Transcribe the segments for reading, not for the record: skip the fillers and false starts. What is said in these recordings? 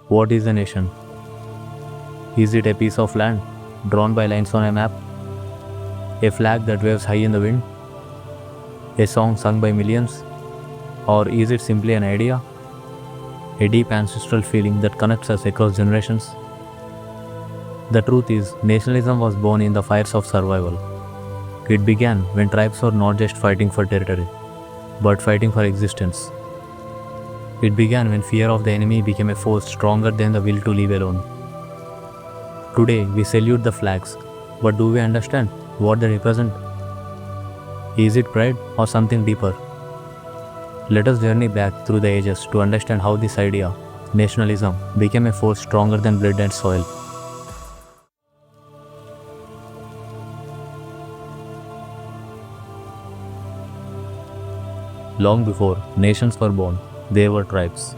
What is a nation? Is it a piece of land drawn by lines on a map? A flag that waves high in the wind? A song sung by millions? Or is it simply an idea? A deep ancestral feeling that connects us across generations? The truth is, nationalism was born in the fires of survival. It began when tribes were not just fighting for territory, but fighting for existence. It began when fear of the enemy became a force stronger than the will to live alone. Today, we salute the flags, but do we understand what they represent? Is it pride or something deeper? Let us journey back through the ages to understand how this idea, nationalism, became a force stronger than blood and soil. Long before nations were born, there were tribes,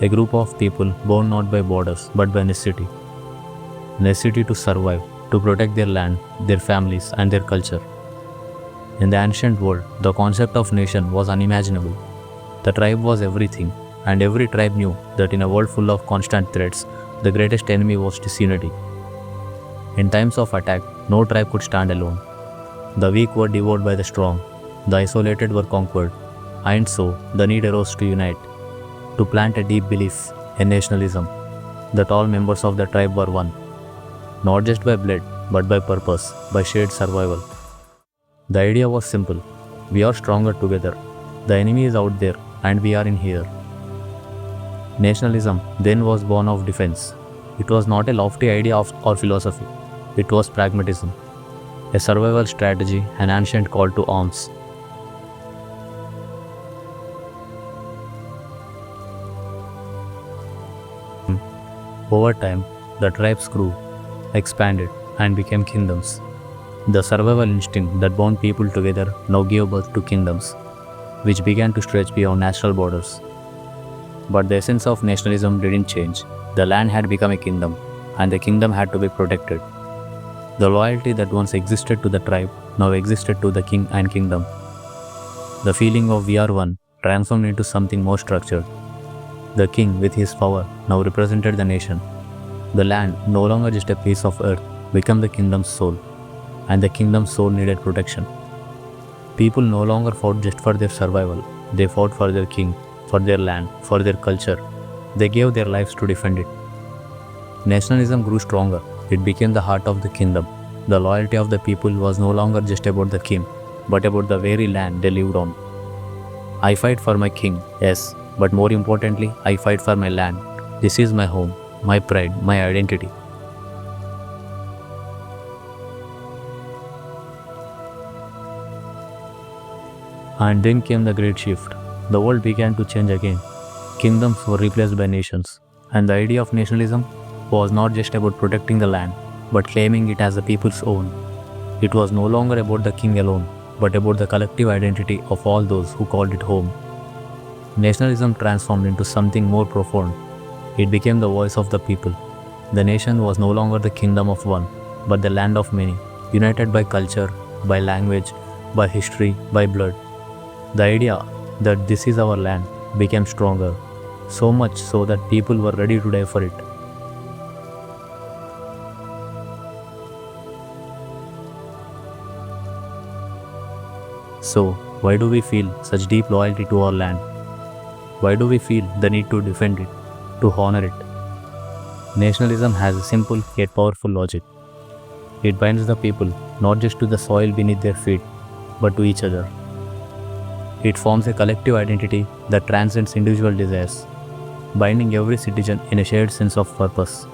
a group of people born not by borders but by necessity. Necessity to survive, to protect their land, their families, and their culture. In the ancient world, the concept of nation was unimaginable. The tribe was everything, and every tribe knew that in a world full of constant threats, the greatest enemy was disunity. In times of attack, no tribe could stand alone. The weak were devoured by the strong, the isolated were conquered, and so the need arose to unite, to plant a deep belief, a nationalism, that all members of the tribe were one, not just by blood, but by purpose, by shared survival. The idea was simple: we are stronger together. The enemy is out there, and we are in here. Nationalism then was born of defense. It was not a lofty idea or philosophy, it was pragmatism, a survival strategy, an ancient call to arms. Over time, the tribes grew, expanded, and became kingdoms. The survival instinct that bound people together now gave birth to kingdoms, which began to stretch beyond national borders. But the essence of nationalism didn't change. The land had become a kingdom, and the kingdom had to be protected. The loyalty that once existed to the tribe now existed to the king and kingdom. The feeling of we are one transformed into something more structured. The king, with his power, now represented the nation. The land, no longer just a piece of earth, became the kingdom's soul, and the kingdom's soul needed protection. People no longer fought just for their survival, they fought for their king, for their land, for their culture. They gave their lives to defend it. Nationalism grew stronger, it became the heart of the kingdom. The loyalty of the people was no longer just about the king, but about the very land they lived on. I fight for my king, yes, but more importantly, I fight for my land. This is my home, my pride, my identity. And then came the great shift. The world began to change again. Kingdoms were replaced by nations, and the idea of nationalism was not just about protecting the land, but claiming it as the people's own. It was no longer about the king alone, but about the collective identity of all those who called it home. Nationalism transformed into something more profound. It became the voice of the people. The nation was no longer the kingdom of one, but the land of many, united by culture, by language, by history, by blood. The idea that this is our land became stronger, so much so that people were ready to die for it. So, why do we feel such deep loyalty to our land? Why do we feel the need to defend it, to honor it? Nationalism has a simple yet powerful logic. It binds the people not just to the soil beneath their feet, but to each other. It forms a collective identity that transcends individual desires, binding every citizen in a shared sense of purpose.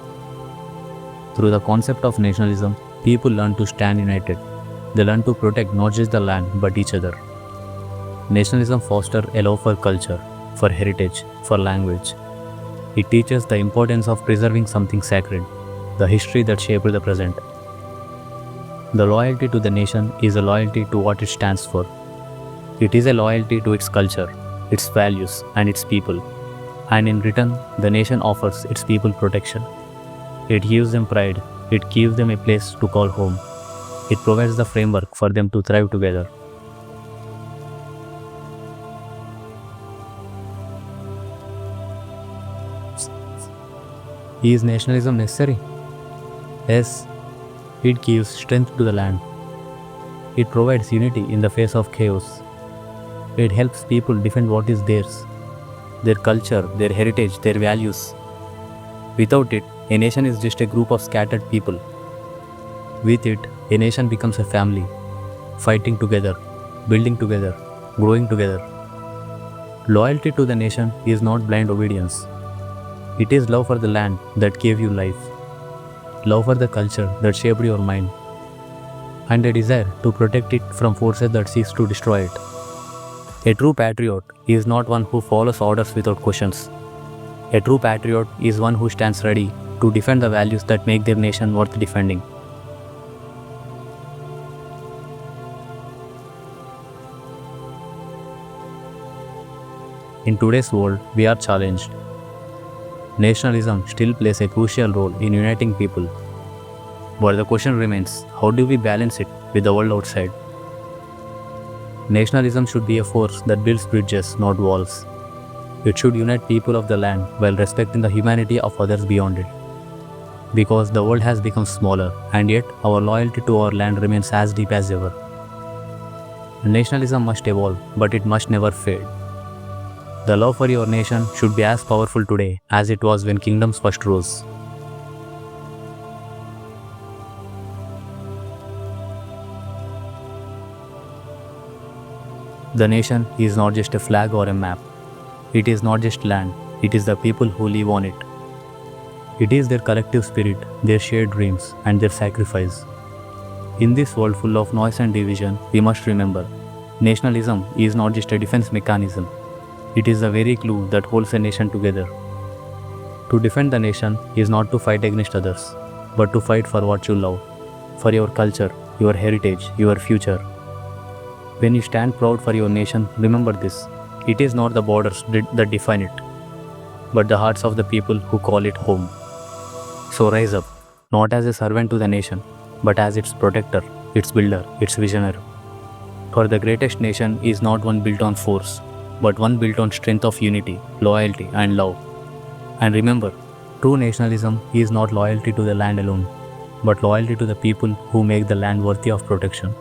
Through the concept of nationalism, people learn to stand united. They learn to protect not just the land but each other. Nationalism fosters a love for culture, for heritage, for language. It teaches the importance of preserving something sacred, the history that shaped the present. The loyalty to the nation is a loyalty to what it stands for. It is a loyalty to its culture, its values, and its people. And in return, the nation offers its people protection. It gives them pride. It gives them a place to call home. It provides the framework for them to thrive together. Is nationalism necessary? Yes, it gives strength to the land. It provides unity in the face of chaos. It helps people defend what is theirs, their culture, their heritage, their values. Without it, a nation is just a group of scattered people. With it, a nation becomes a family, fighting together, building together, growing together. Loyalty to the nation is not blind obedience. It is love for the land that gave you life, love for the culture that shaped your mind, and a desire to protect it from forces that seek to destroy it. A true patriot is not one who follows orders without questions. A true patriot is one who stands ready to defend the values that make their nation worth defending. In today's world, we are challenged. Nationalism still plays a crucial role in uniting people. But the question remains, how do we balance it with the world outside? Nationalism should be a force that builds bridges, not walls. It should unite people of the land while respecting the humanity of others beyond it. Because the world has become smaller, and yet our loyalty to our land remains as deep as ever. Nationalism must evolve, but it must never fade. The love for your nation should be as powerful today as it was when kingdoms first rose. The nation is not just a flag or a map. It is not just land, it is the people who live on it. It is their collective spirit, their shared dreams, and their sacrifice. In this world full of noise and division, we must remember, nationalism is not just a defense mechanism. It is the very glue that holds a nation together. To defend the nation is not to fight against others, but to fight for what you love, for your culture, your heritage, your future. When you stand proud for your nation, remember this. It is not the borders that define it, but the hearts of the people who call it home. So rise up, not as a servant to the nation, but as its protector, its builder, its visionary. For the greatest nation is not one built on force, but one built on strength of unity, loyalty, and love. And remember, true nationalism is not loyalty to the land alone, but loyalty to the people who make the land worthy of protection.